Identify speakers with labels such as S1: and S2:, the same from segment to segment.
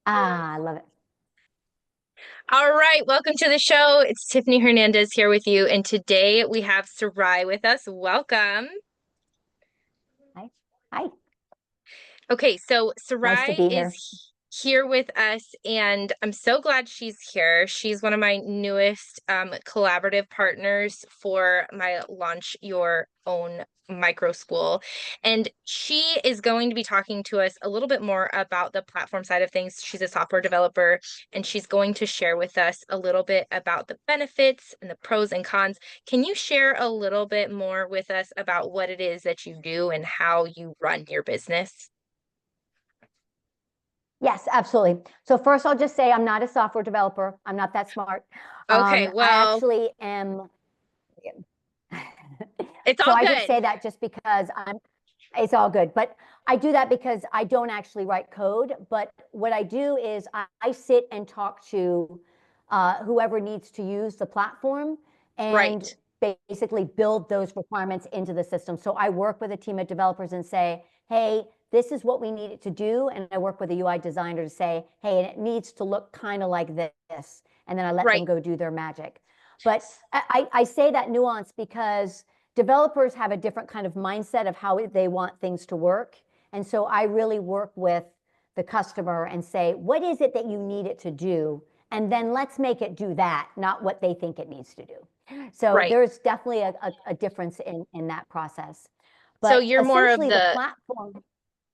S1: Ah, I love it.
S2: All right, welcome to the show. It's Tiffany Hernandez here with you, and today we have Sarai with us. Welcome.
S1: Hi. Hi.
S2: Okay, so
S1: Nice to
S2: Sarai
S1: be
S2: is
S1: here.
S2: here with us, and I'm so glad she's here. She's one of my newest collaborative partners for my Launch Your Own Micro School. And she is going to be talking to us a little bit more about the platform side of things. She's a software developer, and she's going to share with us a little bit about the benefits and the pros and cons. Can you share a little bit more with us about what it is that you do and how you run your business?
S1: Yes, absolutely. So first, I'll just say I'm not a software developer. I'm not that smart.
S2: Okay,
S1: I
S2: well,
S1: actually am.
S2: it's
S1: So
S2: all
S1: I just
S2: good.
S1: say that just because it's all good. But I do that because I don't actually write code. But what I do is I sit and talk to whoever needs to use the platform and
S2: Right.
S1: basically build those requirements into the system. So I work with a team of developers and say, hey, this is what we need it to do. And I work with a UI designer to say, hey, and it needs to look kind of like this. And then I let them
S2: Right.
S1: go do their magic. But I say that nuance because developers have a different kind of mindset of how they want things to work. And so I really work with the customer and say, what is it that you need it to do? And then let's make it do that, not what they think it needs to do. So
S2: Right.
S1: there's definitely a difference in that process.
S2: So
S1: But essentially, the platform,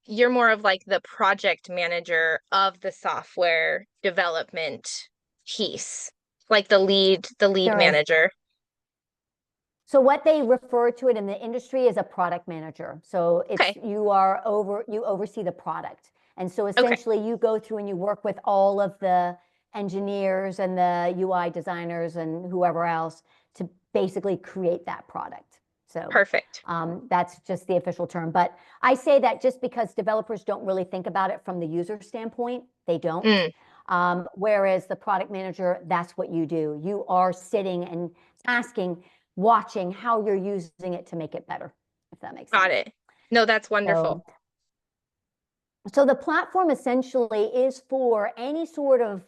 S2: you're more of like the project manager of the software development piece, like the lead
S1: there is.
S2: manager.
S1: So what they refer to it in the industry is a product manager. So it's
S2: Okay.
S1: you oversee the product. And so
S2: Okay.
S1: essentially you go through and you work with all of the engineers and the UI designers and whoever else to basically create that product. So
S2: Perfect.
S1: that's just the official term. But I say that just because developers don't really think about it from the user standpoint, they don't.
S2: Mm,
S1: Whereas the product manager, that's what you do. You are sitting and asking, watching how you're using it to make it better, if that makes
S2: got
S1: sense.
S2: it. No, that's wonderful.
S1: So, so the platform essentially is for any sort of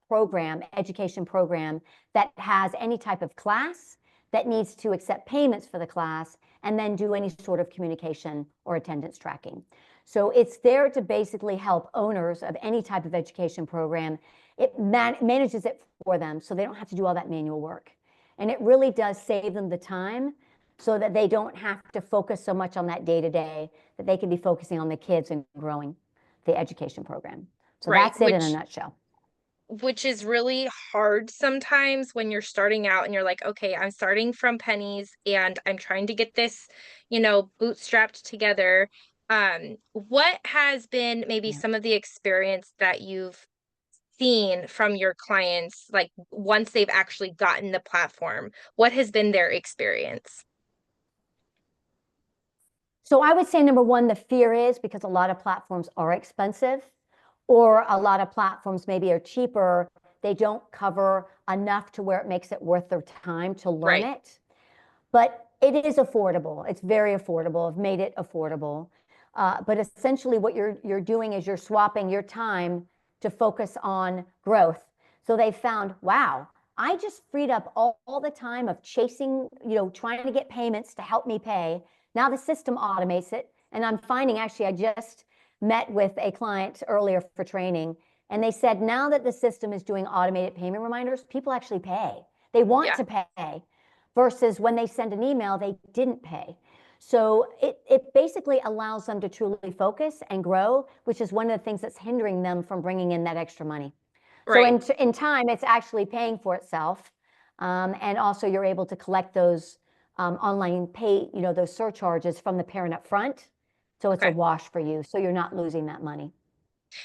S1: program, education program that has any type of class that needs to accept payments for the class and then do any sort of communication or attendance tracking. So it's there to basically help owners of any type of education program. It manages it for them so they don't have to do all that manual work. And it really does save them the time so that they don't have to focus so much on that day to day, that they can be focusing on the kids and growing the education program. So
S2: Right.
S1: that's it in a nutshell.
S2: Which is really hard sometimes when you're starting out and you're like, okay, I'm starting from pennies and I'm trying to get this, bootstrapped together. What has been maybe
S1: Yeah.
S2: some of the experience that you've seen from your clients, like once they've actually gotten the platform? What has been their experience?
S1: So I would say number one, the fear is because a lot of platforms are expensive, or a lot of platforms maybe are cheaper. They don't cover enough to where it makes it worth their time to learn
S2: Right.
S1: it. But it is affordable. It's very affordable. I've made it affordable. But essentially, what you're doing is you're swapping your time to focus on growth. So they found, wow, I just freed up all the time of chasing, trying to get payments to help me pay. Now the system automates it. And I'm finding actually, I just met with a client earlier for training, and they said now that the system is doing automated payment reminders, people actually pay. They want
S2: Yeah.
S1: to pay versus when they send an email, they didn't pay. So it basically allows them to truly focus and grow, which is one of the things that's hindering them from bringing in that extra money. So
S2: Right.
S1: in time, it's actually paying for itself. And also you're able to collect those online pay, those surcharges from the parent up front. So it's a
S2: Okay.
S1: wash for you. So you're not losing that money.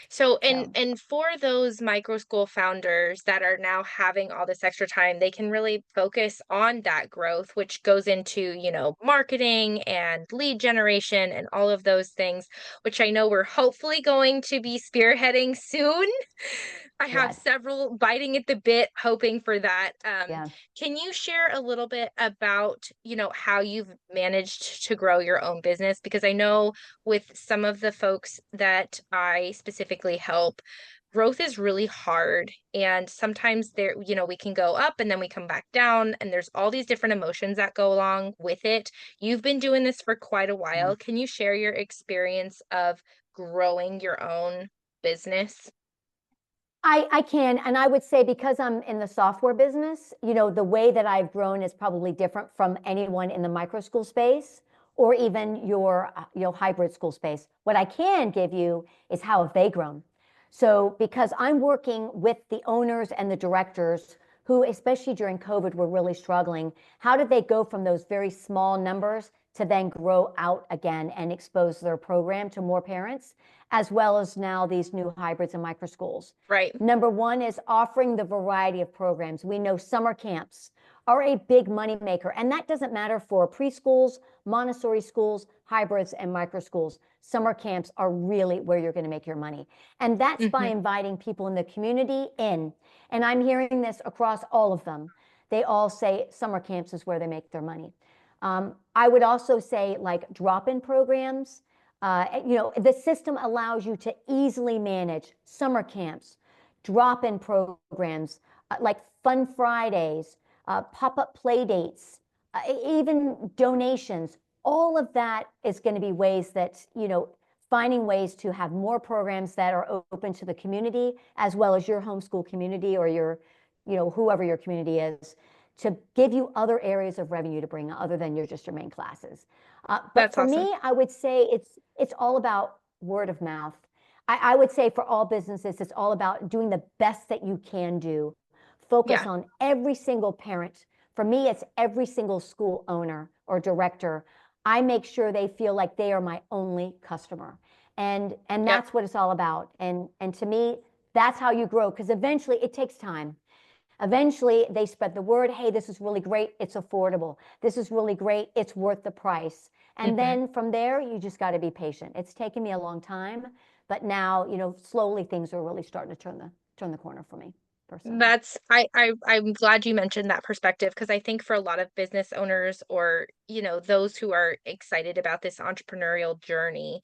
S2: So, and
S1: So
S2: and for those micro school founders that are now having all this extra time, they can really focus on that growth, which goes into, marketing and lead generation and all of those things, which I know we're hopefully going to be spearheading soon. I have
S1: Yes.
S2: several biting at the bit, hoping for that.
S1: Yeah.
S2: Can you share a little bit about, how you've managed to grow your own business? Because I know with some of the folks that I specifically help, growth is really hard. And sometimes we can go up and then we come back down, and there's all these different emotions that go along with it. You've been doing this for quite a
S1: Yeah.
S2: while. Can you share your experience of growing your own business?
S1: I can, and I would say because I'm in the software business, the way that I've grown is probably different from anyone in the micro school space or even your hybrid school space. What I can give you is how have they grown. So because I'm working with the owners and the directors who, especially during COVID, were really struggling, how did they go from those very small numbers to then grow out again and expose their program to more parents, as well as now these new hybrids and micro schools?
S2: Right.
S1: Number one is offering the variety of programs. We know summer camps are a big money maker, and that doesn't matter for preschools, Montessori schools, hybrids, and micro schools. Summer camps are really where you're going to make your money. And that's by
S2: Hmm.
S1: inviting people in the community in. And I'm hearing this across all of them. They all say summer camps is where they make their money. I would also say like drop-in programs. The system allows you to easily manage summer camps, drop-in programs, like Fun Fridays, pop-up play dates, even donations. All of that is going to be ways that, finding ways to have more programs that are open to the community, as well as your homeschool community or your, whoever your community is, to give you other areas of revenue to bring other than just your main classes. But
S2: That's
S1: for
S2: awesome.
S1: me, I would say it's all about word of mouth. I would say for all businesses, it's all about doing the best that you can do. Focus
S2: Yeah.
S1: on every single parent. For me, it's every single school owner or director. I make sure they feel like they are my only customer. And
S2: Yep.
S1: that's what it's all about. And to me, that's how you grow, because eventually it takes time. Eventually, they spread the word, hey, this is really great. It's affordable. This is really great. It's worth the price. And
S2: Hmm.
S1: then from there, you just got to be patient. It's taken me a long time, but now, slowly things are really starting to turn the corner for me personally.
S2: I'm glad you mentioned that perspective, because I think for a lot of business owners, or, those who are excited about this entrepreneurial journey,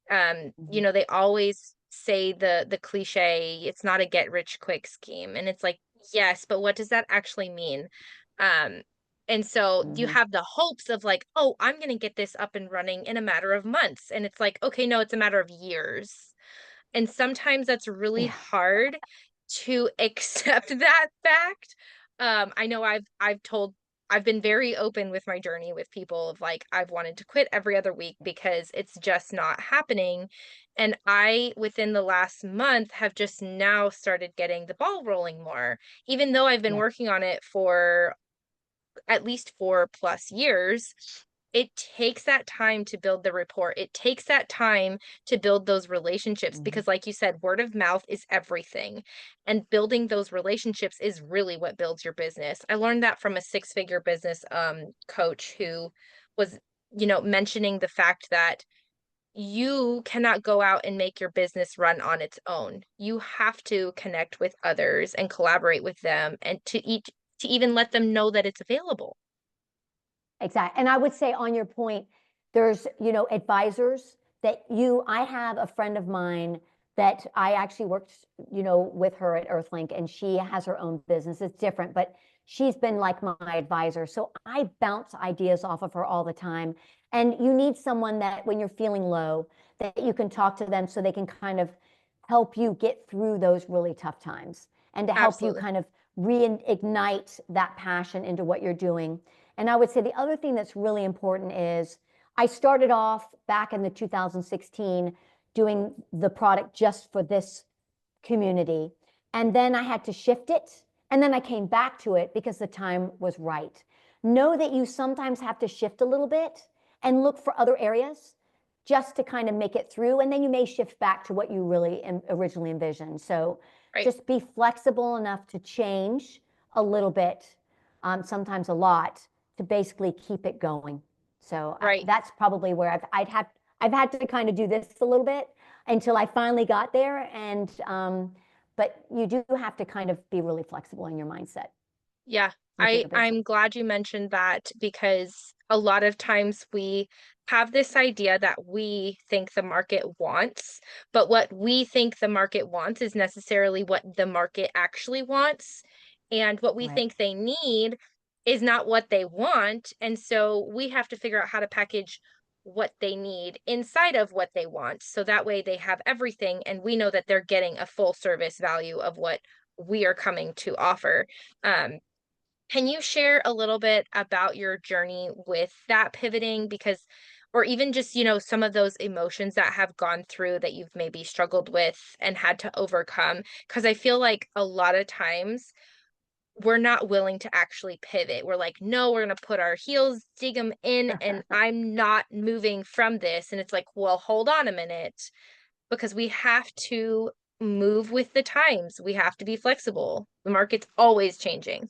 S1: Mhm.
S2: they always say the cliche, it's not a get rich quick scheme. And it's like, yes, but what does that actually mean? Um, and so you
S1: Mhm.
S2: have the hopes of like, oh, I'm gonna get this up and running in a matter of months. And it's like, okay, no, it's a matter of years. And sometimes that's really
S1: Yeah.
S2: hard to accept that fact. I know I've been very open with my journey with people of like, I've wanted to quit every other week because it's just not happening. And I, within the last month, have just now started getting the ball rolling more, even though I've been
S1: Yeah.
S2: working on it for at least 4+ years. It takes that time to build the rapport. It takes that time to build those relationships,
S1: Mhm.
S2: because like you said, word of mouth is everything. And building those relationships is really what builds your business. I learned that from a six-figure business coach who was, mentioning the fact that you cannot go out and make your business run on its own. You have to connect with others and collaborate with them, and to even let them know that it's available.
S1: Exactly. And I would say on your point, there's, advisors I have a friend of mine that I actually worked, with her at Earthlink, and she has her own business. It's different, but she's been like my advisor. So I bounce ideas off of her all the time. And you need someone that when you're feeling low, that you can talk to them so they can kind of help you get through those really tough times and to help you
S2: Absolutely.
S1: kind of reignite that passion into what you're doing. And I would say the other thing that's really important is I started off back in the 2016 doing the product just for this community. And then I had to shift it. And then I came back to it because the time was right. Know that you sometimes have to shift a little bit and look for other areas just to kind of make it through. And then you may shift back to what you really originally envisioned. So
S2: Right.
S1: just be flexible enough to change a little bit, sometimes a lot, to basically keep it going. So
S2: Right.
S1: that's probably where I've had to kind of do this a little bit until I finally got there. And but you do have to kind of be really flexible in your mindset
S2: Yeah,
S1: with your business.
S2: I'm glad you mentioned that because a lot of times we have this idea that we think the market wants, but what we think the market wants is necessarily what the market actually wants. And what we
S1: Right.
S2: think they need is not what they want. And so we have to figure out how to package what they need inside of what they want. So that way they have everything and we know that they're getting a full service value of what we are coming to offer. Um, can you share a little bit about your journey with that pivoting? Because, or even just, some of those emotions that have gone through that you've maybe struggled with and had to overcome? Because I feel like a lot of times we're not willing to actually pivot. We're like, no, we're going to put our heels, dig them in, and I'm not moving from this. And it's like, well, hold on a minute, because we have to move with the times. We have to be flexible. The market's always changing.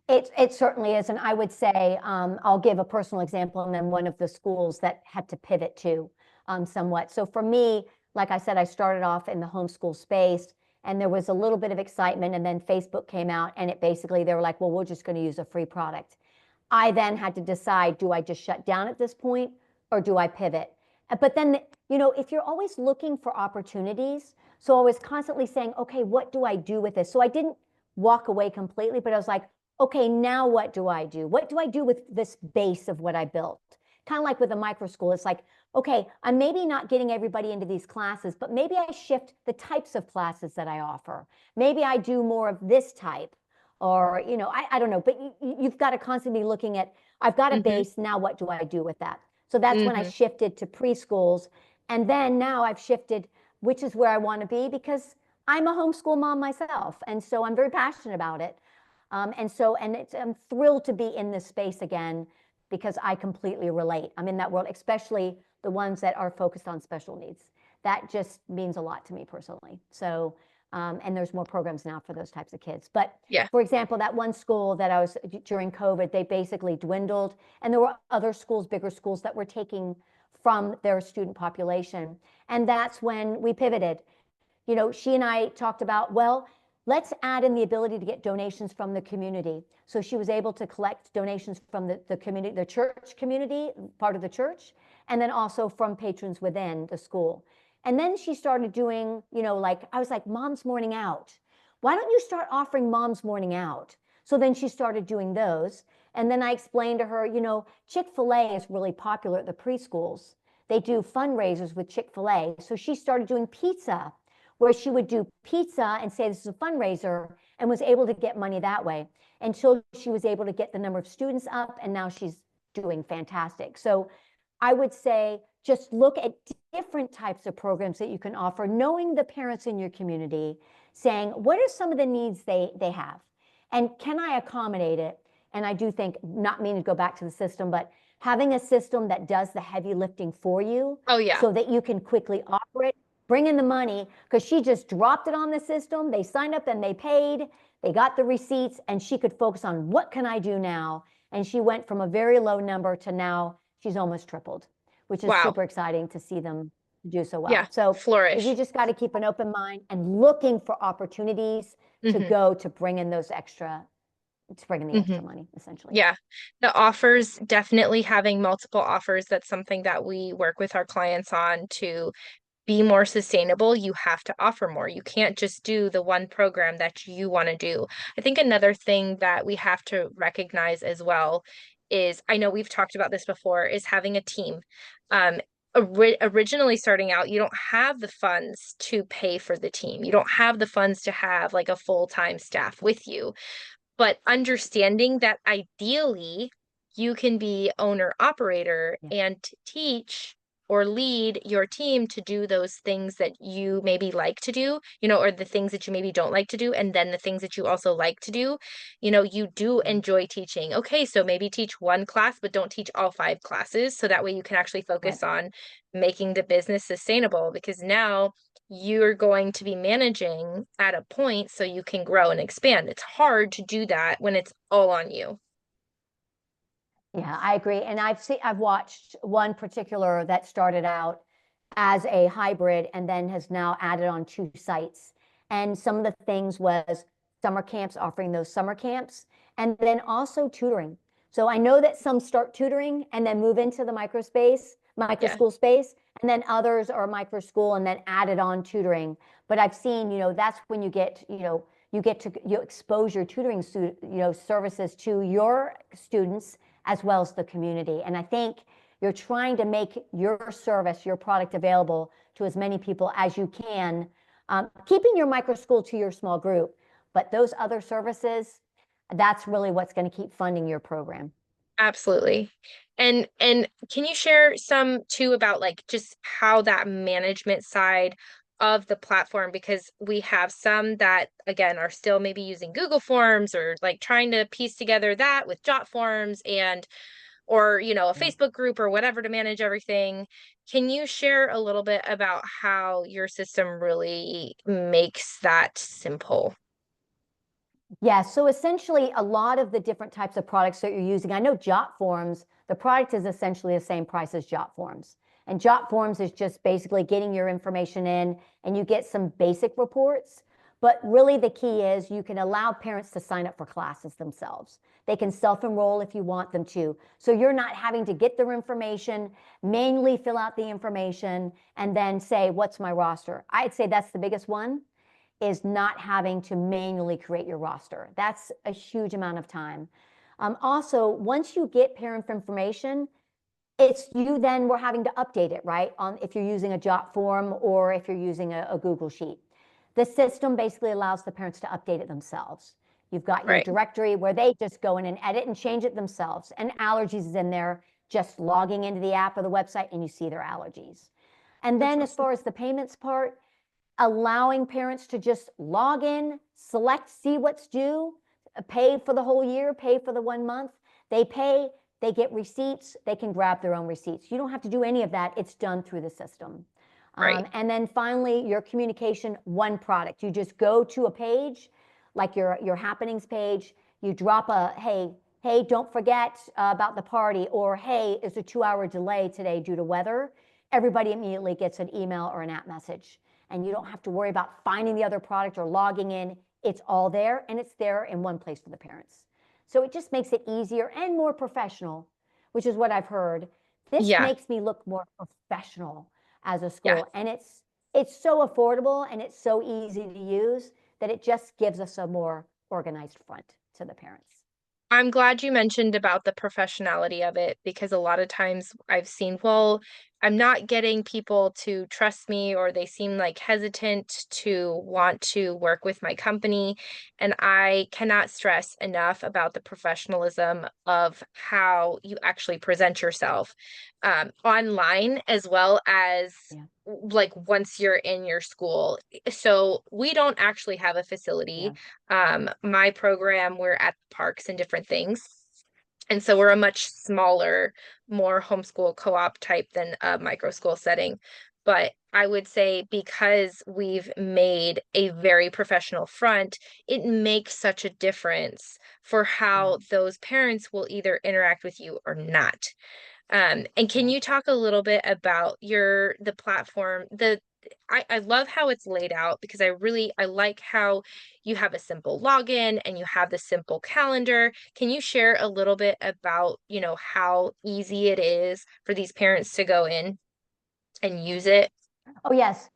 S1: It certainly is. And I would say, I'll give a personal example and then one of the schools that had to pivot to somewhat. So for me, like I said, I started off in the homeschool space and there was a little bit of excitement and then Facebook came out and it basically, they were like, well, we're just going to use a free product. I then had to decide, do I just shut down at this point or do I pivot? But then, if you're always looking for opportunities, so I was constantly saying, okay, what do I do with this? So I didn't walk away completely, but I was like, okay, now what do I do? What do I do with this base of what I built? Kind of like with a micro school. It's like, okay, I'm maybe not getting everybody into these classes, but maybe I shift the types of classes that I offer. Maybe I do more of this type or, I don't know, but you've got to constantly be looking at, I've got a
S2: Hmm.
S1: base, now what do I do with that? So that's when I
S2: Hmm.
S1: shifted to preschools. And then now I've shifted, which is where I want to be because I'm a homeschool mom myself. And so I'm very passionate about it. I'm thrilled to be in this space again because I completely relate. I'm in that world, especially the ones that are focused on special needs. That just means a lot to me personally. So, and there's more programs now for those types of kids. But
S2: Yeah.
S1: for example, that one school that I was during COVID, they basically dwindled, and there were other schools, bigger schools, that were taking from their student population. And that's when we pivoted. She and I talked about, well, let's add in the ability to get donations from the community. So she was able to collect donations from the community, the church community, part of the church, and then also from patrons within the school. And then she started doing, like, I was like, Mom's Morning Out. Why don't you start offering Mom's Morning Out? So then she started doing those. And then I explained to her, Chick-fil-A is really popular at the preschools. They do fundraisers with Chick-fil-A. So she started doing pizza, where she would do pizza and say this is a fundraiser and was able to get money that way until she was able to get the number of students up, and now she's doing fantastic. So I would say just look at different types of programs that you can offer, knowing the parents in your community, saying what are some of the needs they have and can I accommodate it? And I do think, not meaning to go back to the system, but having a system that does the heavy lifting for you
S2: Oh, yeah.
S1: so that you can quickly offer it, bring in the money, because she just dropped it on the system. They signed up and they paid, they got the receipts, and she could focus on what can I do now? And she went from a very low number to now she's almost tripled, which is
S2: Wow.
S1: super exciting to see them do so well.
S2: Yeah.
S1: So you
S2: Flourish.
S1: just got to keep an open mind and looking for opportunities to
S2: Hmm.
S1: go to bring in those extra, to bring in the
S2: Hmm.
S1: extra money, essentially.
S2: Yeah. The offers, definitely having multiple offers. That's something that we work with our clients on to be more sustainable. You have to offer more. You can't just do the one program that you want to do. I think another thing that we have to recognize as well is, I know we've talked about this before, is having a team. Originally starting out, you don't have the funds to pay for the team. You don't have the funds to have like a full-time staff with you. But understanding that ideally you can be owner operator
S1: Yeah.
S2: and teach or lead your team to do those things that you maybe like to do, or the things that you maybe don't like to do, and then the things that you also like to do, you do
S1: Right.
S2: enjoy teaching. Okay, so maybe teach one class, but don't teach all 5 classes. So that way you can actually
S1: Right.
S2: focus on making the business sustainable, because now you're going to be managing at a point so you can grow and expand. It's hard to do that when it's all on you.
S1: Yeah, I agree. And I've watched one particular that started out as a hybrid and then has now added on 2 sites. And some of the things was summer camps, offering those summer camps, and then also tutoring. So I know that some start tutoring and then move into the micro
S2: Yeah.
S1: school space, and then others are micro school and then added on tutoring. But I've seen, that's when you get, you expose your tutoring, services to your students as well as the community. And I think you're trying to make your service, your product available to as many people as you can, keeping your micro school to your small group. But those other services, that's really what's going to keep funding your program.
S2: Absolutely. And can you share some too about like just how that management side of the platform, because we have some that again are still maybe using Google Forms or like trying to piece together that with Jot Forms and or a
S1: Yeah.
S2: Facebook group or whatever to manage everything. Can you share a little bit about how your system really makes that simple?
S1: Yeah, so essentially a lot of the different types of products that you're using, I know Jot Forms, the product is essentially the same price as Jot Forms. And Jot Forms is just basically getting your information in and you get some basic reports. But really the key is you can allow parents to sign up for classes themselves. They can self-enroll if you want them to. So you're not having to get their information, manually fill out the information, and then say, what's my roster? I'd say that's the biggest one, is not having to manually create your roster. That's a huge amount of time. Also, once you get parent information, it's you then we're having to update it, right? If you're using a Jot form or if you're using a Google Sheet. The system basically allows the parents to update it themselves. You've got your
S2: Right.
S1: directory where they just go in and edit and change it themselves. And allergies is in there, just logging into the app or the website and you see their allergies. And
S2: That's
S1: then as
S2: awesome.
S1: far as the payments part, allowing parents to just log in, select, see what's due, pay for the whole year, pay for the 1 month. They pay, they get receipts, they can grab their own receipts. You don't have to do any of that. It's done through the system.
S2: Right.
S1: And then finally, your communication, one product. You just go to a page, like your happenings page, you drop a, hey, don't forget about the party, or hey, there's a 2-hour delay today due to weather. Everybody immediately gets an email or an app message. And you don't have to worry about finding the other product or logging in. It's all there, and it's there in one place for the parents. So it just makes it easier and more professional, which is what I've heard. This
S2: Yeah.
S1: makes me look more professional as a
S2: Yeah.
S1: school. And it's so affordable and it's so easy to use that it just gives us a more organized front to the parents.
S2: I'm glad you mentioned about the professionality of it because a lot of times I've seen, well, I'm not getting people to trust me or they seem like hesitant to want to work with my company. And I cannot stress enough about the professionalism of how you actually present yourself online as well as
S1: Yeah.
S2: like once you're in your school. So we don't actually have a facility.
S1: Yeah.
S2: My program, we're at parks and different things. And so we're a much smaller, more homeschool co-op type than a micro school setting. But I would say because we've made a very professional front, it makes such a difference for
S1: Yeah.
S2: how those parents will either interact with you or not. And can
S1: Yeah.
S2: you talk a little bit about the platform, I love how it's laid out because I like how you have a simple login and you have the simple calendar. Can you share a little bit about, how easy it is for these parents to go in and use it?
S1: Oh, yes.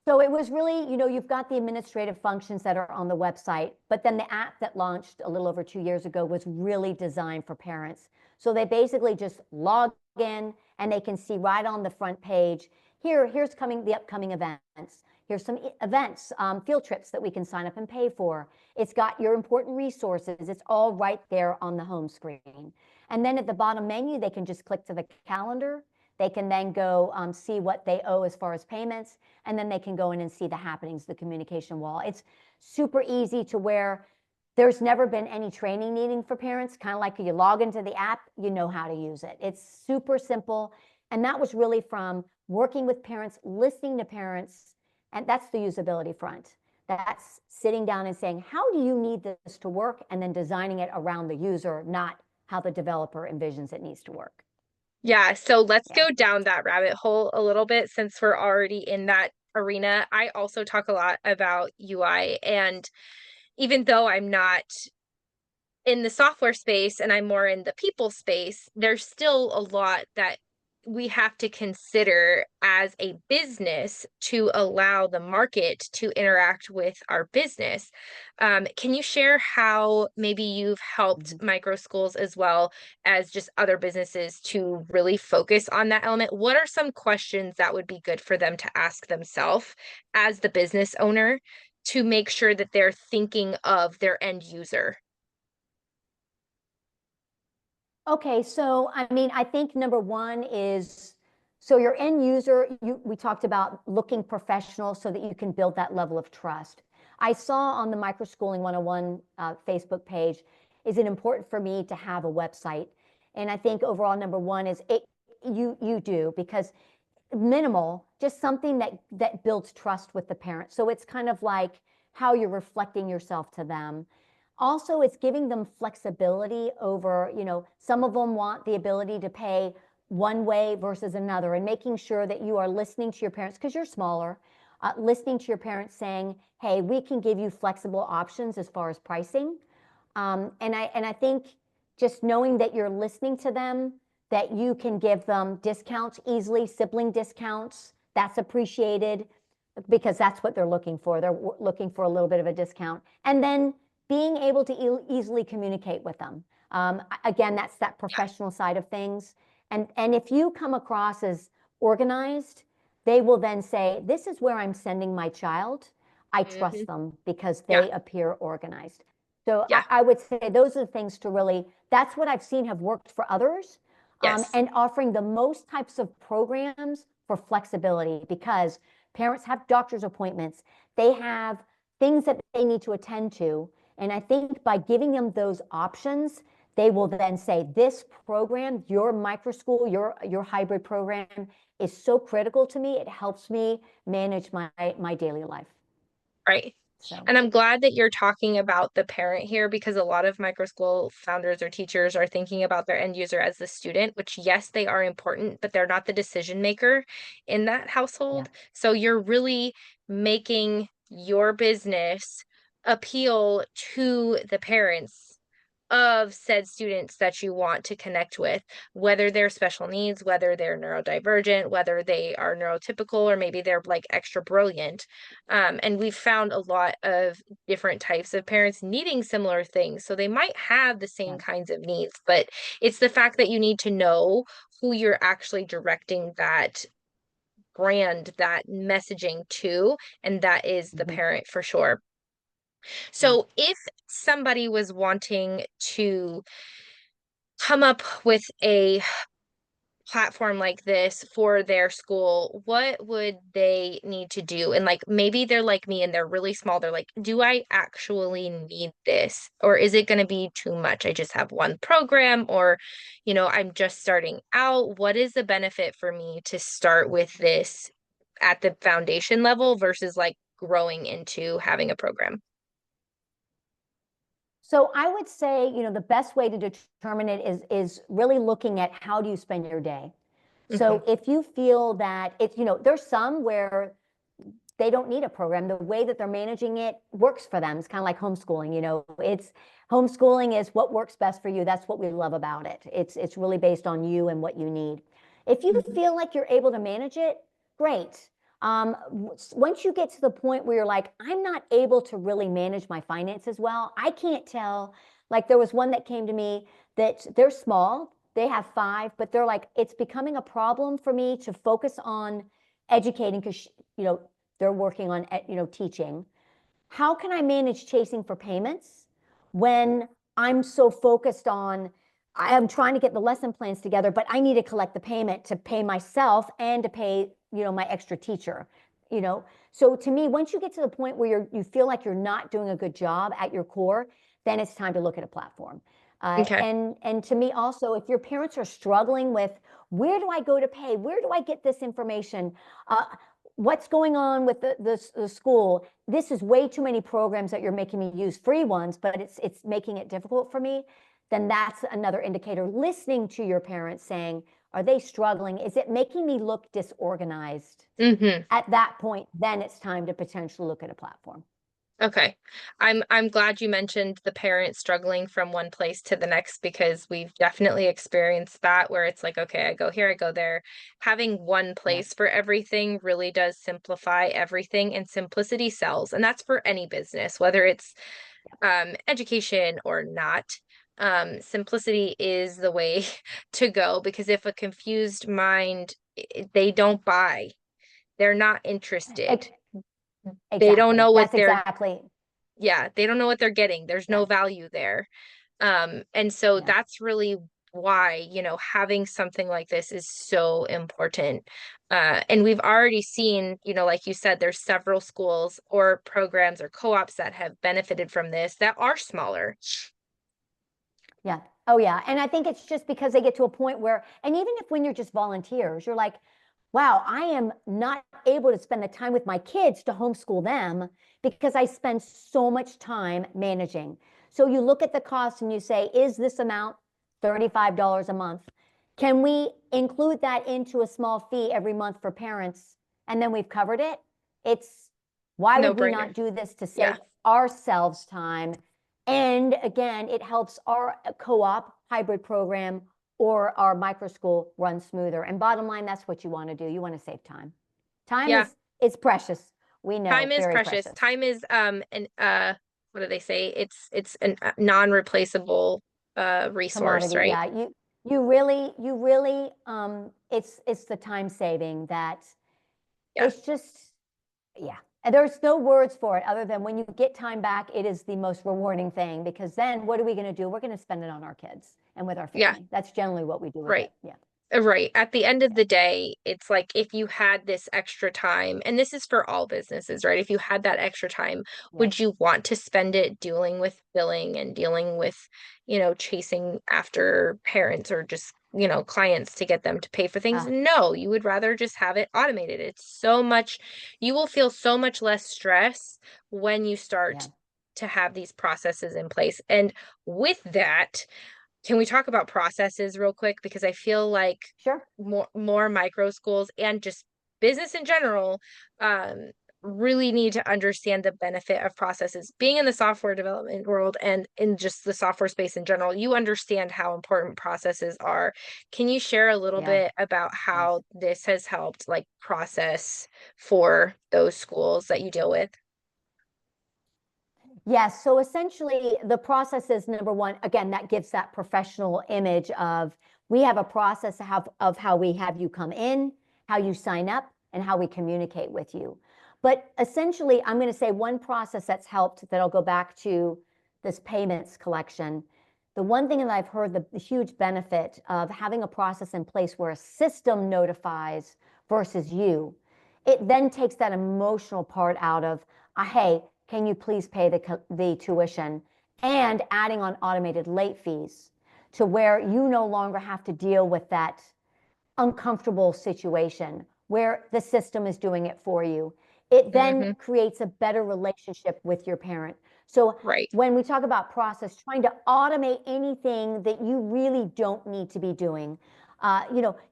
S1: So it was really, you've got the administrative functions that are on the website, but then the app that launched a little over 2 years ago was really designed for parents. So they basically just log in and they can see right on the front page, here's the upcoming events. Here's some events, field trips that we can sign up and pay for. It's got your important resources. It's all right there on the home screen. And then at the bottom menu, they can just click to the calendar. They can then go see what they owe as far as payments, and then they can go in and see the happenings, the communication wall. It's super easy to where there's never been any training needing for parents, kind of like you log into the app, you know how to use it. It's super simple. And that was really from working with parents, listening to parents, and that's the usability front. That's sitting down and saying, how do you need this to work? And then designing it around the user, not how the developer envisions it needs to work.
S2: Yeah, so let's
S1: Yeah.
S2: go down that rabbit hole a little bit since we're already in that arena, I also talk a lot about UI. And even though I'm not in the software space and I'm more in the people space, there's still a lot that we have to consider as a business to allow the market to interact with our business. Can you share how maybe you've helped micro schools as well as just other businesses to really focus on that element? What are some questions that would be good for them to ask themselves as the business owner to make sure that they're thinking of their end user?
S1: Okay, so I mean, I think number one is, so your end user, we talked about looking professional so that you can build that level of trust. I saw on the Microschooling 101 Facebook page, is it important for me to have a website? And I think overall number one is you do, because minimal, just something that builds trust with the parent. So it's kind of like how you're reflecting yourself to them. Also, it's giving them flexibility over, some of them want the ability to pay one way versus another, and making sure that you are listening to your parents because you're smaller, listening to your parents saying, hey, we can give you flexible options as far as pricing. And I think just knowing that you're listening to them, that you can give them discounts easily, sibling discounts, that's appreciated because that's what they're looking for. They're looking for a little bit of a discount. And then being able to easily communicate with them. Again, that's that professional side of things. And if you come across as organized, they will then say, this is where I'm sending my child. I trust them because they appear organized. So I would say those are the things to really, that's what I've seen have worked for others. And offering the most types of programs for flexibility, because parents have doctor's appointments. They have things that they need to attend to. And I think by giving them those options, they will then say, this program, your micro school, your hybrid program is so critical to me. It helps me manage my daily life.
S2: Right.
S1: So.
S2: And I'm glad that you're talking about the parent here, because a lot of micro school founders or teachers are thinking about their end user as the student, which yes, they are important, but they're not the decision maker in that household.
S1: Yeah.
S2: So you're really making your business appeal to the parents of said students that you want to connect with, whether they're special needs, whether they're neurodivergent, whether they are neurotypical, or maybe they're like extra brilliant. And we've found a lot of different types of parents needing similar things. So they might have the same kinds of needs, but it's the fact that you need to know who you're actually directing that brand, that messaging to, and that is the parent for sure. So if somebody was wanting to come up with a platform like this for their school, what would they need to do? And like maybe they're like me and they're really small. They're like, do I actually need this? Or is it going to be too much? I just have one program, or, I'm just starting out. What is the benefit for me to start with this at the foundation level versus like growing into having a program?
S1: So I would say, the best way to determine it is really looking at how do you spend your day. So if you feel that it's, there's some where they don't need a program. The way that they're managing it works for them. It's kind of like homeschooling, it's homeschooling is what works best for you. That's what we love about it. It's really based on you and what you need. If you feel like you're able to manage it, great. Once you get to the point where you're like, I'm not able to really manage my finances well, I can't tell. Like there was one that came to me that they're small, they have 5, but they're like, it's becoming a problem for me to focus on educating because, they're working on, teaching. How can I manage chasing for payments when I'm so focused on, I am trying to get the lesson plans together, but I need to collect the payment to pay myself and to pay, my extra teacher, So to me, once you get to the point where you feel like you're not doing a good job at your core, then it's time to look at a platform. And to me also, if your parents are struggling with, where do I go to pay? Where do I get this information? What's going on with the school? This is way too many programs that you're making me use free ones, but it's making it difficult for me. Then that's another indicator. Listening to your parents saying, Are they struggling? Is it making me look disorganized?
S2: Mm-hmm.
S1: At that point, then it's time to potentially look at a platform.
S2: Okay. I'm glad you mentioned the parents struggling from one place to the next, because we've definitely experienced that where it's like, okay, I go here, I go there. Having one
S1: Yeah.
S2: place for everything really does simplify everything, and simplicity sells. And that's for any business, whether it's education or not. Simplicity is the way to go, because if a confused mind, they don't buy, they're not interested. They don't
S1: Exactly.
S2: know what
S1: That's
S2: they're
S1: exactly.
S2: yeah, they don't know what they're getting. There's
S1: Yeah.
S2: no value there. And so
S1: Yeah.
S2: that's really why, having something like this is so important. And we've already seen, like you said, there's several schools or programs or co-ops that have benefited from this that are smaller.
S1: Yeah. Oh, yeah. And I think it's just because they get to a point where, and even if when you're just volunteers, you're like, wow, I am not able to spend the time with my kids to homeschool them because I spend so much time managing. So you look at the cost and you say, is this amount $35 a month? Can we include that into a small fee every month for parents? And then we've covered it. It's why
S2: No
S1: would we
S2: brainer.
S1: not do this to
S2: Yeah.
S1: save ourselves time? And again, it helps our co-op hybrid program or our micro school run smoother. And bottom line, that's what you want to do. You want to save time. Time
S2: Yeah.
S1: is precious. We know,
S2: Time is
S1: very
S2: precious.
S1: precious.
S2: Time is an what do they say? It's a non-replaceable resource,
S1: Commodity.
S2: right?
S1: Yeah. You really it's the time saving that
S2: Yeah.
S1: it's just, yeah. And there's no words for it other than when you get time back, it is the most rewarding thing, because then what are we going to do? We're going to spend it on our kids and with our
S2: Yeah.
S1: family. That's generally what we do with
S2: Right.
S1: it. Yeah.
S2: Right. At the end of
S1: Yeah.
S2: the day, it's like if you had this extra time, and this is for all businesses, right? If you had that extra time,
S1: Yeah.
S2: would you want to spend it dealing with billing and dealing with, chasing after parents or just, clients to get them to pay for things?
S1: Uh,
S2: No, you would rather just have it automated. You will feel so much less stress when you
S1: yeah.
S2: start to have these processes in place. And with that, can we talk about processes real quick? Because I feel like
S1: Sure.
S2: more micro schools and just business in general um, really need to understand the benefit of processes. Being in the software development world and in just the software space in general, you understand how important processes are. Can you share a little
S1: Yeah.
S2: bit about
S1: Yes.
S2: how this has helped, like, process for those schools that you deal with?
S1: Yes. So essentially, the process is number one, again, that gives that professional image of we have a process of how we have you come in, how you sign up, and how we communicate with you. But essentially, I'm going to say one process that's helped that I'll go back to this payments collection. The one thing that I've heard the huge benefit of having a process in place where a system notifies versus you, it then takes that emotional part out of, hey, can you please pay the tuition, and adding on automated late fees to where you no longer have to deal with that uncomfortable situation where the system is doing it for you. It then
S2: Mm-hmm.
S1: creates a better relationship with your parent. So
S2: Right.
S1: when we talk about process, trying to automate anything that you really don't need to be doing,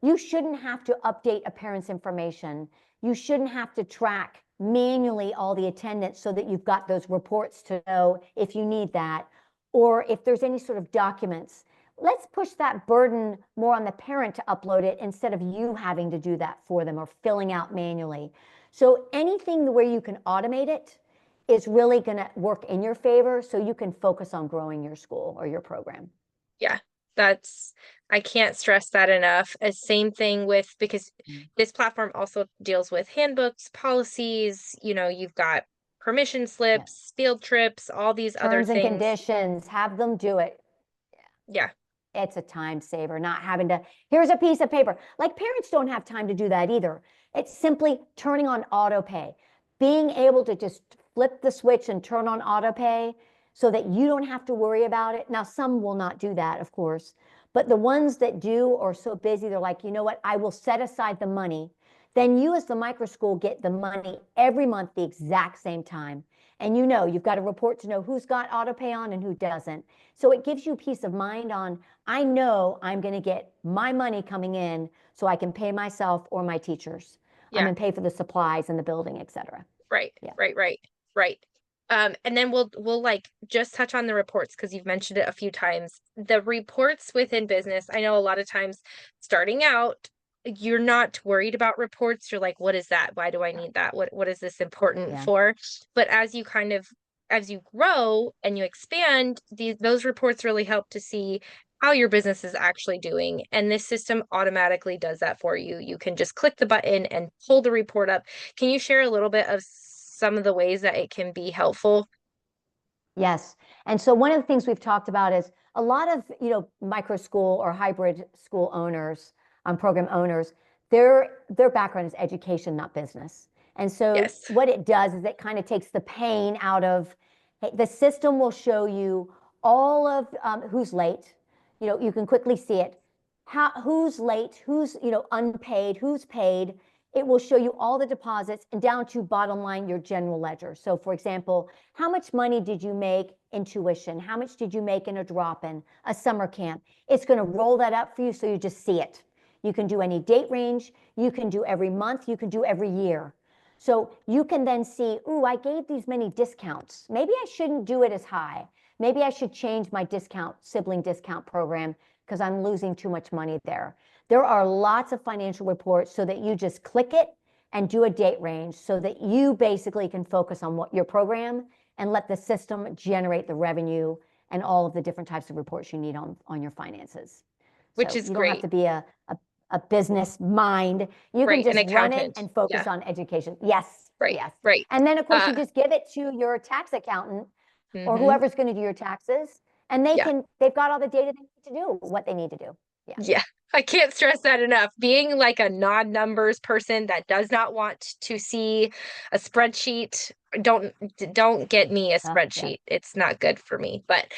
S1: you shouldn't have to update a parent's information. You shouldn't have to track manually all the attendance so that you've got those reports to know if you need that, or if there's any sort of documents. Let's push that burden more on the parent to upload it instead of you having to do that for them or filling out manually. So anything where you can automate it is really going to work in your favor so you can focus on growing your school or your program.
S2: Yeah, I can't stress that enough. Same thing with, because this platform also deals with handbooks, policies, you've got permission
S1: Yeah.
S2: slips, field trips, all these other
S1: Terms and
S2: things.
S1: conditions, have them do it.
S2: Yeah,
S1: It's a time saver, not having to, here's a piece of paper. Like, parents don't have time to do that either. It's simply turning on auto pay, being able to just flip the switch and turn on auto pay so that you don't have to worry about it. Now, some will not do that, of course, but the ones that do are so busy, they're like, you know what? I will set aside the money then you as the micro school get the money every month the exact same time. And you've got a report to know who's got auto pay on and who doesn't. So it gives you peace of mind on, I know I'm going to get my money coming in so I can pay myself or my teachers. I'm
S2: Yeah.
S1: going to pay for the supplies and the building, et cetera.
S2: Right.
S1: Yeah.
S2: Right. And then we'll like just touch on the reports because you've mentioned it a few times. The reports within business, I know a lot of times starting out, you're not worried about reports. You're like, what is that? Why do I need that? What is this important for? But as you grow and you expand, those reports really help to see how your business is actually doing. And this system automatically does that for you. You can just click the button and pull the report up. Can you share a little bit of some of the ways that it can be helpful?
S1: Yes. And so one of the things we've talked about is a lot of, micro school or hybrid school owners, program owners, their background is education, not business. And so
S2: Yes.
S1: what it does is it kind of takes the pain out of, hey, the system will show you all of who's late. You can quickly see it. Who's late, who's, unpaid, who's paid. It will show you all the deposits and down to bottom line, your general ledger. So for example, how much money did you make in tuition? How much did you make in a drop-in, a summer camp? It's going to roll that up for you so you just see it. You can do any date range. You can do every month. You can do every year. So you can then see, ooh, I gave these many discounts. Maybe I shouldn't do it as high. Maybe I should change my sibling discount program because I'm losing too much money there. There are lots of financial reports so that you just click it and do a date range so that you basically can focus on your program and let the system generate the revenue and all of the different types of reports you need on your finances.
S2: Which
S1: So
S2: is
S1: you don't have
S2: great.
S1: to be a business mind. You can
S2: Right. An
S1: just run it
S2: accountant.
S1: and focus
S2: Yeah.
S1: on education. Yes,
S2: Right.
S1: yes.
S2: Right.
S1: And then, of course, you just give it to your tax accountant or
S2: Mhm.
S1: whoever's going to do your taxes, and
S2: Yeah.
S1: they've got all the data they need to do what they need to do. Yeah.
S2: Yeah. I can't stress that enough. Being like a non-numbers person that does not want to see a spreadsheet, don't get me a
S1: Yeah.
S2: spreadsheet. It's not good for me. But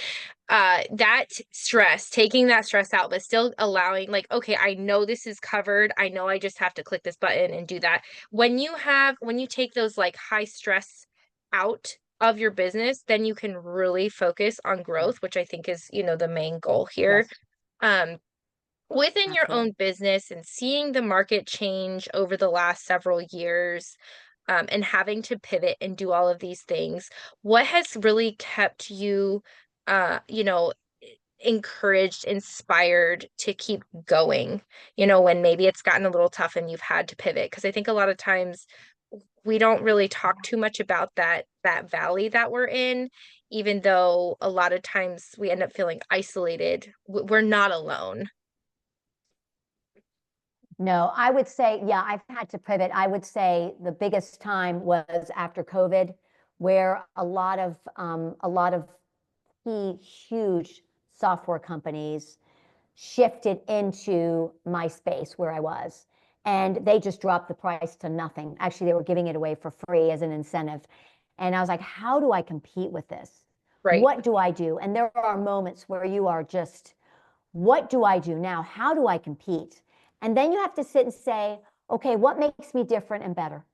S2: that stress, taking that stress out, but still allowing like, okay, I know this is covered. I know I just have to click this button and do that. When you take those like high stress out of your business, then you can really focus on growth, which I think is, the main goal here.
S1: Yes,
S2: Um, within your own
S1: absolutely.
S2: business and seeing the market change over the last several years, and having to pivot and do all of these things, what has really kept you, uh, you know, encouraged, inspired to keep going, when maybe it's gotten a little tough and you've had to pivot? Because I think a lot of times we don't really talk too much about that valley that we're in, even though a lot of times we end up feeling isolated. We're not alone.
S1: No, I would say, yeah, I've had to pivot. I would say the biggest time was after COVID, where a lot of key, huge software companies shifted into my space where I was. And they just dropped the price to nothing. Actually, they were giving it away for free as an incentive. And I was like, how do I compete with this?
S2: Right.
S1: What do I do? And there are moments where you are just, what do I do now? How do I compete? And then you have to sit and say, okay, what makes me different and better?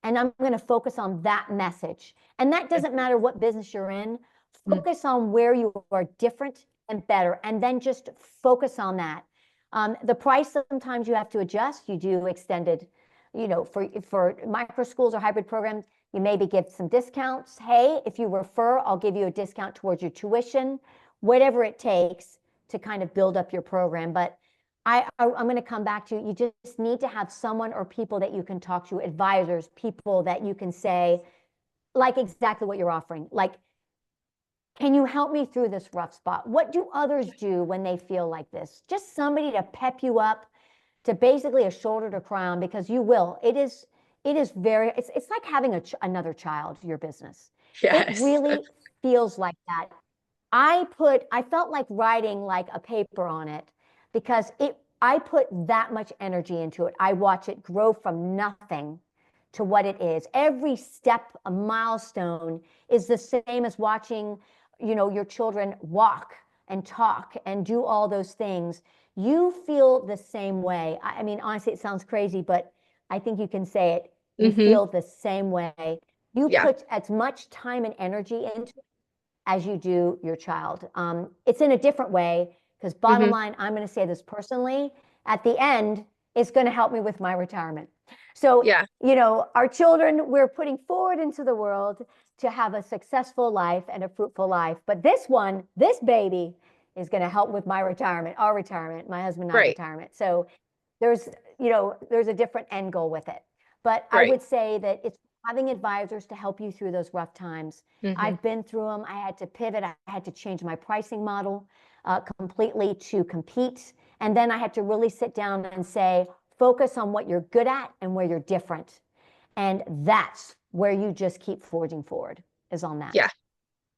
S1: And I'm going to focus on that message. And that doesn't matter what business you're in. Focus on where you are different and better, and then just focus on that. The price sometimes you have to adjust. You do extended, for micro schools or hybrid programs, you maybe give some discounts. Hey, if you refer, I'll give you a discount towards your tuition, whatever it takes to kind of build up your program. But I'm going to come back to, you just need to have someone or people that you can talk to, advisors, people that you can say, like exactly what you're offering. Like, can you help me through this rough spot? What do others do when they feel like this? Just somebody to pep you up, to basically a shoulder to cry on, because you will. It's like having another child, your business. It
S2: Yes.
S1: really feels like that. I felt like writing like a paper on it because I put that much energy into it. I watch it grow from nothing to what it is. Every step, a milestone, is the same as watching, your children walk and talk and do all those things. You feel the same way. I mean, honestly, it sounds crazy, but I think you can say it, you
S2: Mm-hmm.
S1: feel the same way. You
S2: Yeah.
S1: put as much time and energy into it as you do your child. It's in a different way because bottom
S2: Mm-hmm.
S1: line, I'm going to say this personally, at the end, it's going to help me with my retirement. So,
S2: Yeah.
S1: our children, we're putting forward into the world to have a successful life and a fruitful life. But this baby is going to help with my retirement, our retirement, my husband and I's
S2: Right.
S1: retirement. So there's, there's a different end goal with it. But I
S2: Right.
S1: would say that it's having advisors to help you through those rough times.
S2: Mm-hmm.
S1: I've been through them. I had to pivot. I had to change my pricing model completely to compete. And then I had to really sit down and say, focus on what you're good at and where you're different. And that's where you just keep forging forward, is on that.
S2: Yeah.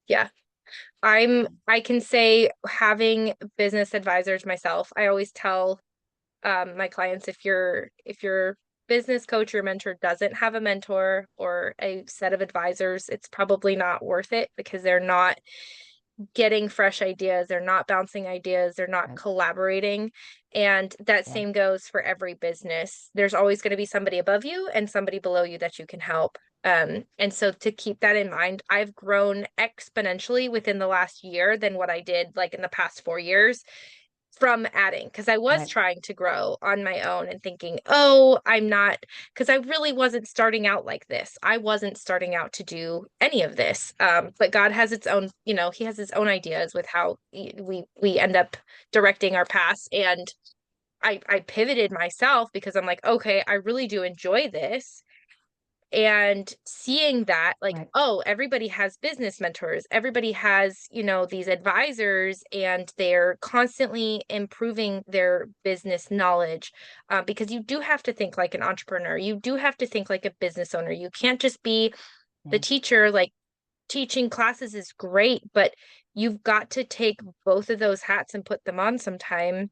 S2: Yeah. I can say having business advisors myself, I always tell my clients, if your business coach or mentor doesn't have a mentor or a set of advisors, it's probably not worth it because they're not getting fresh ideas, they're not bouncing ideas, they're not
S1: Right.
S2: collaborating. And that
S1: Yeah.
S2: same goes for every business. There's always going to be somebody above you and somebody below you that you can help. And so to keep that in mind, I've grown exponentially within the last year than what I did like in the past 4 years from adding, because I was
S1: Right.
S2: trying to grow on my own and thinking, oh, I'm not, because I really wasn't starting out like this. I wasn't starting out to do any of this. But God has its own, he has his own ideas with how we end up directing our paths. And I pivoted myself because I'm like, okay, I really do enjoy this. And seeing that, like,
S1: Right.
S2: oh, everybody has business mentors, everybody has, these advisors, and they're constantly improving their business knowledge. Because you do have to think like an entrepreneur, you do have to think like a business owner. You can't just be the
S1: Yeah.
S2: teacher. Like, teaching classes is great, but you've got to take both of those hats and put them on sometime.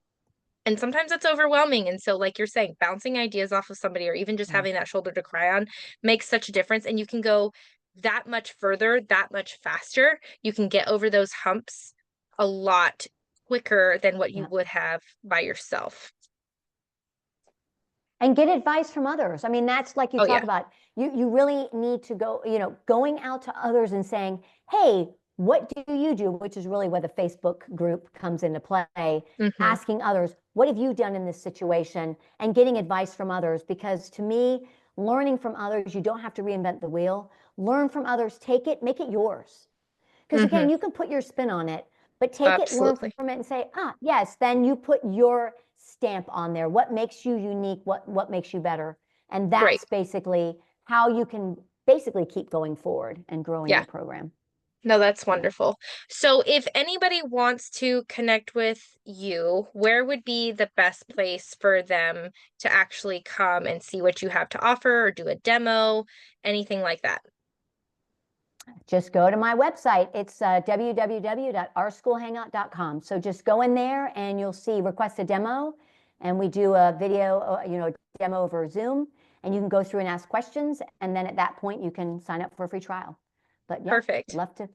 S2: And sometimes it's overwhelming. And so, like you're saying, bouncing ideas off of somebody or even just
S1: Yeah.
S2: having that shoulder to cry on makes such a difference. And you can go that much further, that much faster. You can get over those humps a lot quicker than what you
S1: Yeah.
S2: would have by yourself.
S1: And get advice from others. I mean, that's like you
S2: Oh,
S1: talk
S2: yeah.
S1: about, you really need to go, going out to others and saying, hey, what do you do? Which is really where the Facebook group comes into play,
S2: Mm-hmm.
S1: asking others, what have you done in this situation? And getting advice from others. Because to me, learning from others, you don't have to reinvent the wheel. Learn from others, take it, make it yours. Because
S2: Mm-hmm.
S1: again, you can put your spin on it, but take it, learn
S2: Absolutely.
S1: from it, and say, yes, then you put your stamp on there. What makes you unique? What makes you better? And
S2: Right.
S1: that's basically how you can basically keep going forward and growing
S2: Yeah.
S1: your program.
S2: No, that's
S1: Yeah.
S2: wonderful. So if anybody wants to connect with you, where would be the best place for them to actually come and see what you have to offer or do a demo, anything like that?
S1: Just go to my website. It's www.ourschoolhangout.com. So just go in there and you'll see request a demo. And we do a video, demo over Zoom. And you can go through and ask questions. And then at that point, you can sign up for a free trial. But yeah,
S2: Perfect.
S1: love to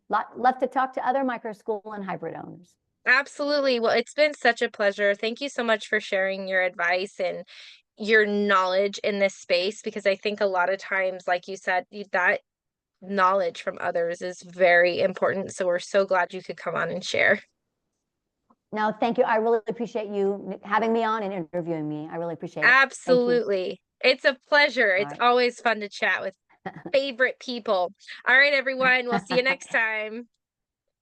S1: talk to other micro school and hybrid owners.
S2: Absolutely. Well, it's been such a pleasure. Thank you so much for sharing your advice and your knowledge in this space, because I think a lot of times, like you said, that knowledge from others is very important. So we're so glad you could come on and share.
S1: No, thank you. I really appreciate you having me on and interviewing me. I really appreciate it. Thank you.
S2: Absolutely. It's a pleasure.
S1: All
S2: It's
S1: right.
S2: always fun to chat with favorite people. All right, everyone. We'll see you next time.